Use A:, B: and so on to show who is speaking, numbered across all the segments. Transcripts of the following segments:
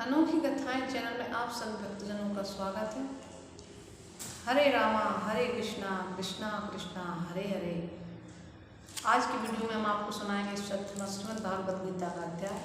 A: अनोखी कथाएं चैनल में आप सभी भक्तजनों का स्वागत है। हरे रामा हरे कृष्णा कृष्णा कृष्णा हरे हरे। आज की वीडियो में हम आपको सुनाएंगे श्रीमद् भागवत गीता का अध्याय।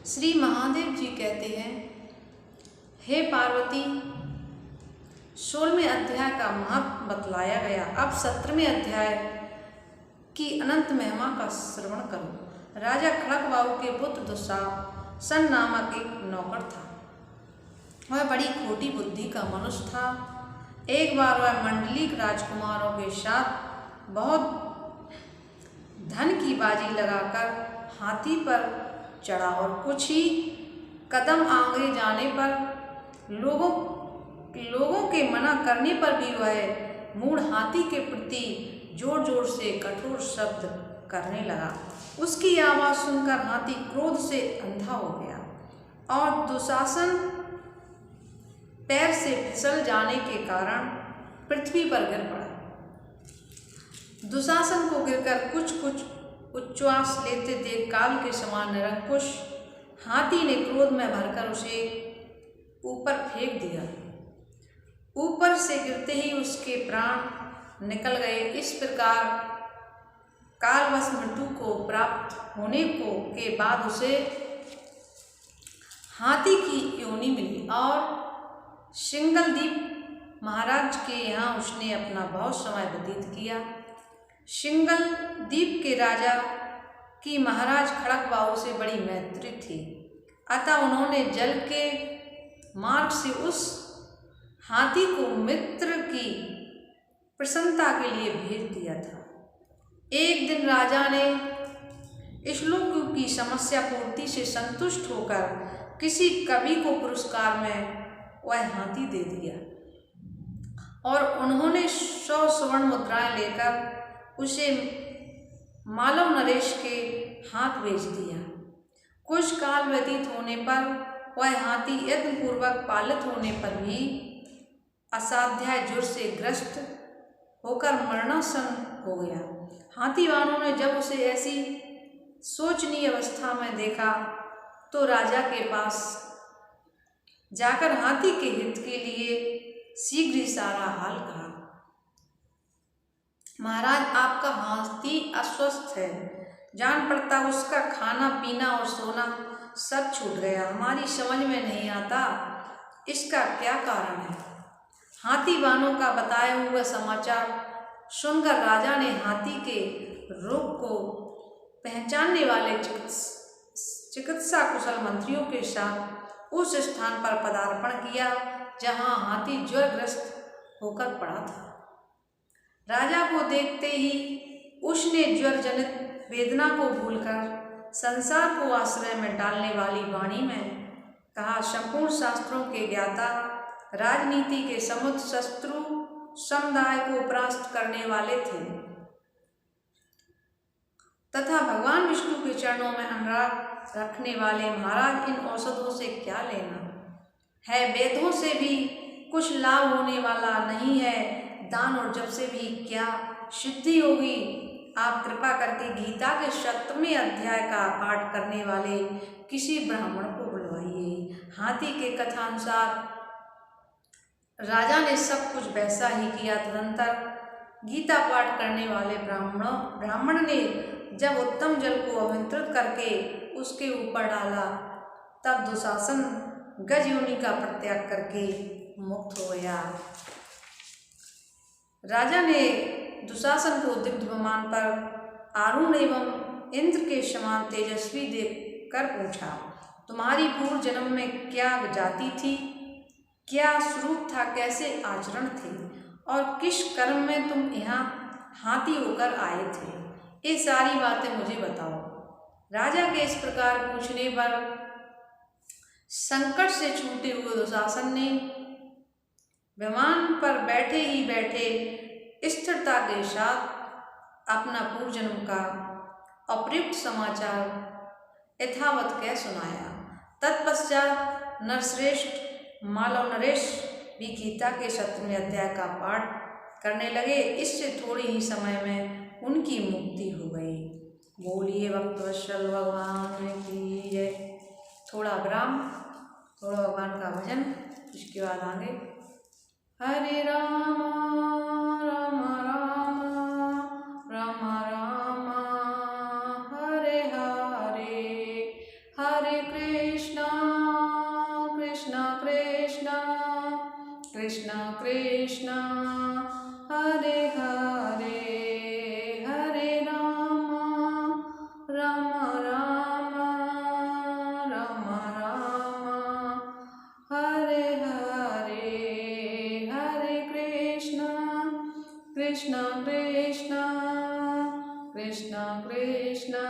A: श्री महादेव जी कहते हैं, हे पार्वती, 16वें अध्याय का महत्व बतलाया गया। अब 17वें अध्याय की अनंत महिमा का श्रवण करो। राजा खड़गवाऊ के पुत्र दुशासन नामक एक नौकर था। वह बड़ी खोटी बुद्धि का मनुष्य था। एक बार वह मंडलीक राजकुमारों के साथ बहुत धन की बाजी लगाकर हाथी पर चढ़ा और कुछ ही कदम आगे जाने पर लोगों के मना करने पर भी वह मूढ़ हाथी के प्रति जोर जोर से कठोर शब्द करने लगा। उसकी आवाज़ सुनकर हाथी क्रोध से अंधा हो गया और दुशासन पैर से फिसल जाने के कारण पृथ्वी पर गिर पड़ा। दुशासन को गिरकर कुछ उच्छ्वास लेते देख काल के समान निरंकुश हाथी ने क्रोध में भरकर उसे ऊपर फेंक दिया। ऊपर से गिरते ही उसके प्राण निकल गए। इस प्रकार कालवश मृत्यु को प्राप्त होने के बाद उसे हाथी की योनि मिली और सिंगलदीप महाराज के यहाँ उसने अपना बहुत समय व्यतीत किया। सिंगलदीप के राजा की महाराज खड़गवाऊ से बड़ी मैत्री थी, अतः उन्होंने जल के मार्ग से उस हाथी को मित्र की प्रसन्नता के लिए भेज दिया था। एक दिन राजा ने श्लोकों की समस्या पूर्ति से संतुष्ट होकर किसी कवि को पुरस्कार में वह हाथी दे दिया और उन्होंने 100 स्वर्ण मुद्राएं लेकर उसे मालव नरेश के हाथ भेज दिया। कुछ काल व्यतीत होने पर वह हाथी यत्नपूर्वक पालित होने पर भी असाध्य ज्वर से ग्रस्त होकर मरणासन हो गया। हाथी वालों ने जब उसे ऐसी शोचनीय अवस्था में देखा तो राजा के पास जाकर हाथी के हित के लिए शीघ्र ही सारा हाल कहा। महाराज, आपका हाथी अस्वस्थ है, जान पड़ता उसका खाना पीना और सोना सब छूट गया। हमारी समझ में नहीं आता इसका क्या कारण है। हाथी वालों का बताया हुआ समाचार सुनकर राजा ने हाथी के रोग को पहचानने वाले चिकित्सा कुशल मंत्रियों के साथ उस स्थान पर पदार्पण किया जहां हाथी ज्वरग्रस्त होकर पड़ा था। राजा को देखते ही उसने ज्वर जनित वेदना को भूलकर संसार को आश्रय में डालने वाली वाणी में कहा, संपूर्ण शास्त्रों के ज्ञाता, राजनीति के समुद्र शत्रु समुदाय को परास्त करने वाले थे तथा भगवान विष्णु के चरणों में अनुराग रखने वाले महाराज, इन औषधों से क्या लेना है। वेदों से भी कुछ लाभ होने वाला नहीं है। दान और जप से भी क्या सिद्धि होगी। आप कृपा करके गीता के 7वें अध्याय का पाठ करने वाले किसी ब्राह्मण को बुलवाइए। हाथी के कथानुसार राजा ने सब कुछ वैसा ही किया। तदंतर गीता पाठ करने वाले ब्राह्मण ने जब उत्तम जल को आमंत्रित करके उसके ऊपर डाला तब दुशासन गज योनि का परित्याग करके मुक्त हो गया। राजा ने दुशासन को दिव्य विमान पर आरूढ़ एवं इंद्र के समान तेजस्वी देख कर पूछा, तुम्हारी पूर्व जन्म में क्या जाति थी, क्या स्वरूप था, कैसे आचरण थे और किस कर्म में तुम यहाँ हाथी होकर आए थे, ये सारी बातें मुझे बताओ। राजा के इस प्रकार पूछने पर संकट से छूटे हुए दुशासन ने विमान पर बैठे ही बैठे स्थिरता के साथ अपना पूर्व जन्म का अप्रयुक्त समाचार यथावत कह सुनाया। तत्पश्चात नरश्रेष्ठ मालव नरेश भी गीता के 7वें अध्याय का पाठ करने लगे। इससे थोड़े ही समय में उनकी मुक्ति हो गई। बोलिए भक्तवत्सल भगवान की जय। थोड़ा विराम, थोड़ा भगवान का भजन, इसके बाद आगे। हरे राम राम राम राम राम हरे हरे, हरे कृष्णा कृष्णा कृष्णा कृष्णा कृष्णा हरे हरे, हरे राम राम राम राम राम हरे हरे, हरे कृष्णा कृष्णा कृष्णा कृष्णा कृष्णा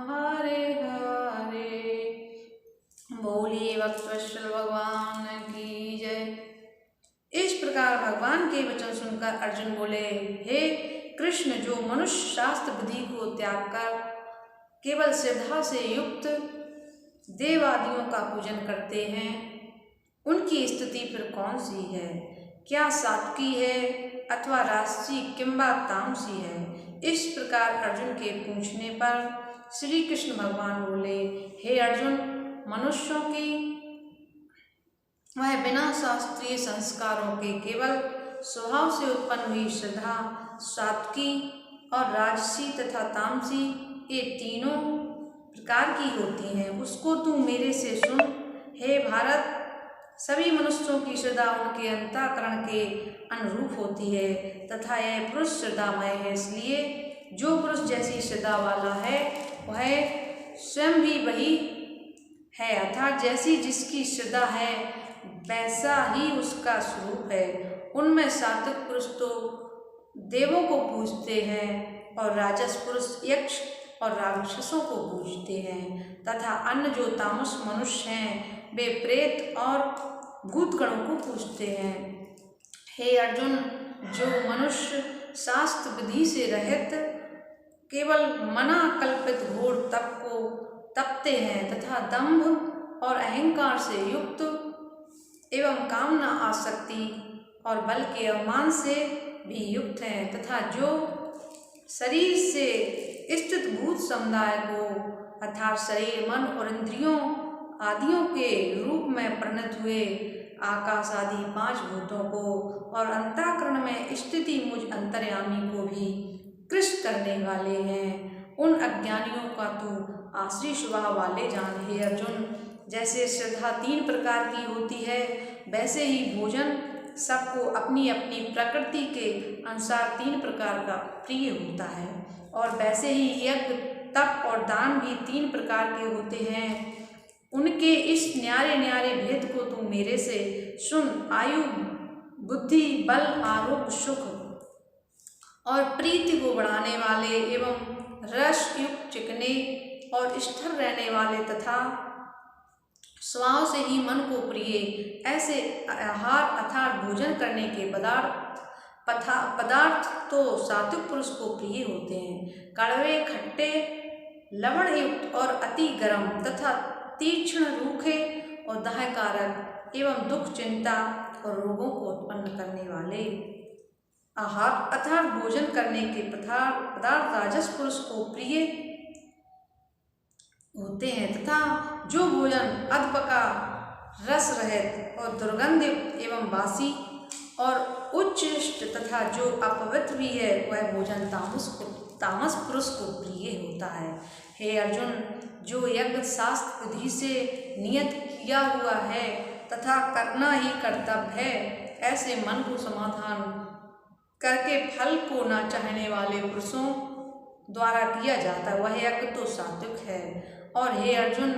A: हरे हरे। बोलिए वत्सल भगवान की जय। इस प्रकार भगवान के वचन सुनकर अर्जुन बोले, हे कृष्ण, जो मनुष्य शास्त्र विधि को त्याग कर केवल श्रद्धा से युक्त देवादियों का पूजन करते हैं, उनकी स्थिति फिर कौन सी है? क्या सात्विकी है अथवा राजसी किंबा तामसी है? इस प्रकार अर्जुन के पूछने पर श्री कृष्ण भगवान बोले, हे अर्जुन, मनुष्यों की वह बिना शास्त्रीय संस्कारों के केवल स्वभाव से उत्पन्न हुई श्रद्धा सात्विकी और राजसी तथा तामसी, ये तीनों प्रकार की होती हैं। उसको तू मेरे से सुन। हे भारत, सभी मनुष्यों की श्रद्धा उनके अंतःकरण के अनुरूप होती है तथा यह पुरुष श्रद्धामय है। इसलिए जो पुरुष जैसी श्रद्धा वाला है वह स्वयं भी वही है, अर्थात जैसी जिसकी श्रद्धा है वैसा ही उसका स्वरूप है। उनमें सात्विक पुरुष तो देवों को पूजते हैं और राजस पुरुष यक्ष और राक्षसों को पूजते हैं तथा अन्य जो तामस मनुष्य हैं वे प्रेत और भूतगणों को पूजते हैं। हे अर्जुन, जो मनुष्य शास्त्र विधि से रहित केवल मना कल्पित घोर तप को तपते हैं तथा दंभ और अहंकार से युक्त एवं कामना आसक्ति और बल के अवमान से भी युक्त हैं तथा जो शरीर से स्थित भूत समुदाय को अर्थात शरीर, मन और इंद्रियों आदियों के रूप में परिणत हुए आकाश आदि 5 भूतों को और अंतःकरण में स्थिति मुझ अंतर्यामी को भी कृष्ण करने वाले हैं, उन अज्ञानियों का तू आश्री स्वभाव वाले जान। हे अर्जुन, जैसे श्रद्धा 3 प्रकार की होती है वैसे ही भोजन सबको अपनी अपनी प्रकृति के अनुसार 3 प्रकार का प्रिय होता है और वैसे ही यज्ञ, तप और दान भी 3 प्रकार के होते हैं। उनके इस न्यारे न्यारे भेद को तू मेरे से सुन। आयु, बुद्धि, बल, आरोग्य, सुख और प्रीति को बढ़ाने वाले एवं रस युक्त, चिकने और स्थिर रहने वाले तथा स्वभाव से ही मन को प्रिय ऐसे आहार अर्थात भोजन करने के पदार्थ तो सात्विक पुरुष को प्रिय होते हैं। कड़वे, खट्टे, लवण युक्त और अति गर्म तथा तीक्ष्ण, रूखे और दाहकारक एवं दुख, चिंता और रोगों को उत्पन्न करने वाले आहार अर्थात भोजन करने के पदार्थ राजस पुरुष को प्रिय होते हैं तथा जो भोजन अधपका, रस रहित और दुर्गंध एवं बासी और उच्चिष्ट तथा जो अपवित्र भी है वह भोजन तामस पुरुष को प्रिय होता है। हे अर्जुन, जो यज्ञ शास्त्र विधि से नियत किया हुआ है तथा करना ही कर्तव्य है, ऐसे मन को समाधान करके फल को न चाहने वाले पुरुषों द्वारा किया जाता है वह यज्ञ तो सात्विक है। और हे अर्जुन,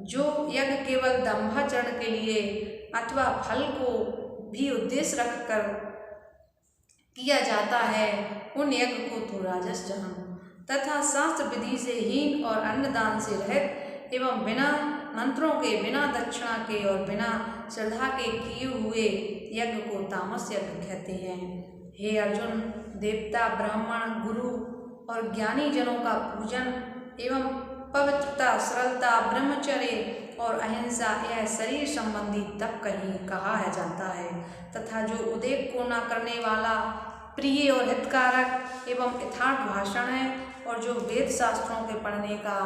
A: जो यज्ञ केवल दंभाचरण के लिए अथवा फल को भी उद्देश्य रखकर किया जाता है उन यज्ञ को तो राजस जान तथा शास्त्र विधि से हीन और अन्नदान से रहित एवं बिना मंत्रों के, बिना दक्षिणा के और बिना श्रद्धा के किए हुए यज्ञ को तामस यज्ञ कहते हैं। हे अर्जुन, देवता, ब्राह्मण, गुरु और ज्ञानी जनों का पूजन एवं पवित्रता, सरलता, ब्रह्मचर्य और अहिंसा यह शरीर संबंधी तप कहा है जाता है तथा जो उद्वेग को न करने वाला प्रिय और हितकारक एवं यथार्थ भाषण है और जो वेद शास्त्रों के पढ़ने का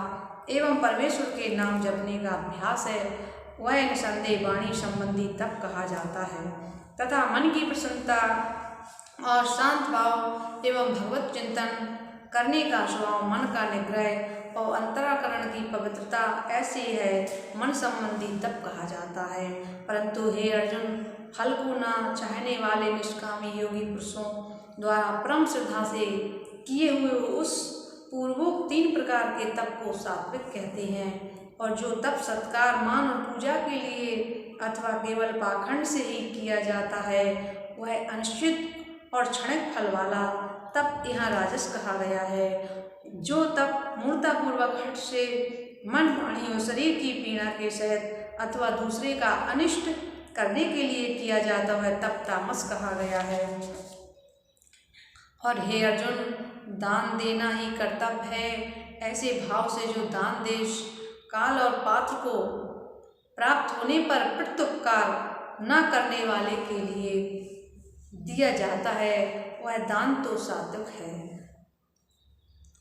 A: एवं परमेश्वर के नाम जपने का अभ्यास है वह निसंदेह वाणी संबंधी तप कहा जाता है तथा मन की प्रसन्नता और शांत भाव एवं भगवत चिंतन करने का स्वभाव, मन का निग्रह और अंतराकरण की पवित्रता ऐसी है मन संबंधी तप कहा जाता है। परंतु हे अर्जुन, फल को न चाहने वाले निष्कामी योगी पुरुषों द्वारा परम श्रद्धा से किए हुए उस पूर्वोक्त 3 प्रकार के तप को सात्विक कहते हैं। और जो तप सत्कार, मान और पूजा के लिए अथवा केवल पाखंड से ही किया जाता है वह अनिश्चित और क्षणिक फल वाला तप यहाँ राजस कहा गया है। जो तप मूर्तापूर्वक हठ से मन, वाणी और शरीर की पीड़ा के सहित अथवा दूसरे का अनिष्ट करने के लिए किया जाता है तप तामस कहा गया है। और हे अर्जुन, दान देना ही कर्तव्य है ऐसे भाव से जो दान देश, काल और पात्र को प्राप्त होने पर प्रत्युपकार न करने वाले के लिए दिया जाता है वह दान तो सात्विक है।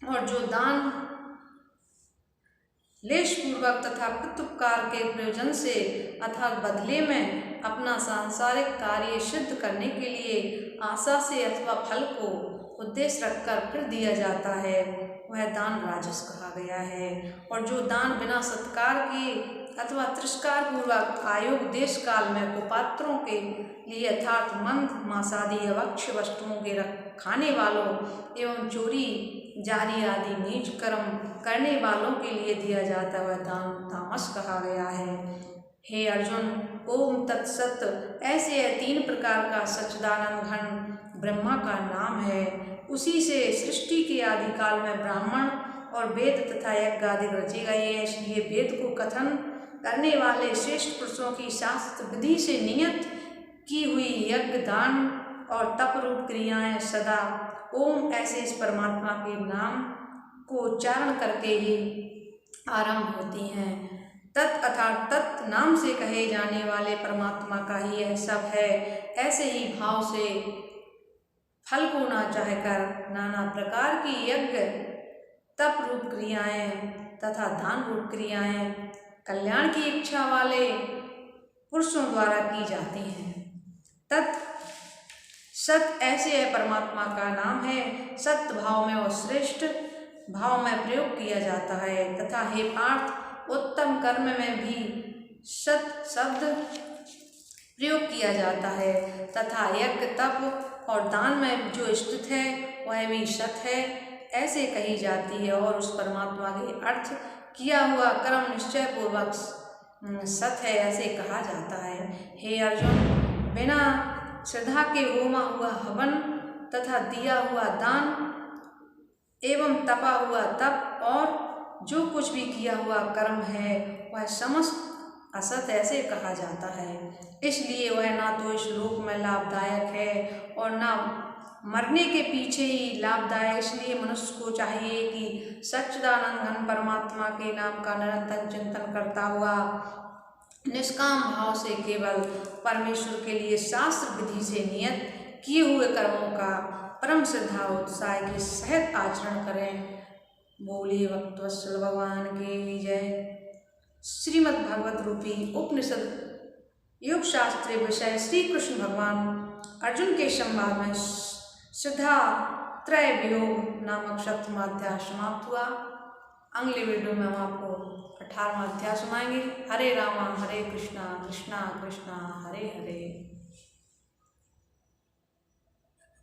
A: और जो दान लेशपूर्वक तथा प्रत्युपकार के प्रयोजन से अर्थात बदले में अपना सांसारिक कार्य सिद्ध करने के लिए आशा से अथवा फल को उद्देश्य रखकर फिर दिया जाता है वह दान राजस कहा गया है। और जो दान बिना सत्कार के अथवा तिरस्कार पूर्वक आयोग देश काल में कुपात्रों के लिए अर्थात मंद, मांसादी, अभक्ष्य वस्तुओं के खाने वालों एवं चोरी, जारी आदि नीच कर्म करने वालों के लिए दिया जाता वह दान तामस कहा गया है। हे अर्जुन, ओम तत्सत ऐसे 3 प्रकार का सच्चिदानंद घन ब्रह्मा का नाम है। उसी से सृष्टि के आदिकाल में ब्राह्मण और वेद तथा यज्ञ आदि रचे गए हैं। इसलिए वेद को कथन करने वाले श्रेष्ठ पुरुषों की शास्त्र विधि से नियत की हुई यज्ञ, दान और तप रूप क्रियाएं सदा ओम ऐसे इस परमात्मा के नाम को उच्चारण करके ही आरंभ होती हैं। तत् अर्थात तत् नाम से कहे जाने वाले परमात्मा का ही यह सब है। ऐसे ही भाव से फल को ना चाहकर नाना प्रकार की यज्ञ, तप रूप क्रियाएं तथा दान रूप क्रियाएं कल्याण की इच्छा वाले पुरुषों द्वारा की जाती हैं। तत् सत ऐसे परमात्मा का नाम है। सत्य भाव में और श्रेष्ठ भाव में प्रयोग किया जाता है तथा हे पार्थ, उत्तम कर्म में भी सत शब्द प्रयोग किया जाता है तथा यज्ञ, तप और दान में जो स्थित है वह भी सत है ऐसे कही जाती है। और उस परमात्मा के अर्थ किया हुआ कर्म निश्चय पूर्वक सत है ऐसे कहा जाता है। हे अर्जुन, बिना श्रद्धा के होमा हुआ हवन तथा दिया हुआ दान एवं तपा हुआ तप और जो कुछ भी किया हुआ कर्म है वह समस्त असत ऐसे कहा जाता है। इसलिए वह ना तो इस लोक में लाभदायक है और ना मरने के पीछे ही लाभदायक। इसलिए मनुष्य को चाहिए कि सच्चिदानंद घन परमात्मा के नाम का निरंतर चिंतन करता हुआ निष्काम भाव से केवल परमेश्वर के लिए शास्त्र विधि से नियत किए हुए कर्मों का परम श्रद्धा उत्साह के सहित आचरण करें। बोलिए भक्तवत्सल भगवान की जय। श्रीमद् भागवत रूपी उपनिषद योग शास्त्रीय विषय श्री कृष्ण भगवान अर्जुन के संवाद में श्रद्धा त्रय वियोग नामक 7वां अध्याय समाप्त हुआ। अगले वीडियो में हम आपको 18वां अध्याय सुनाएंगे। हरे रामा हरे कृष्णा कृष्णा कृष्णा हरे हरे।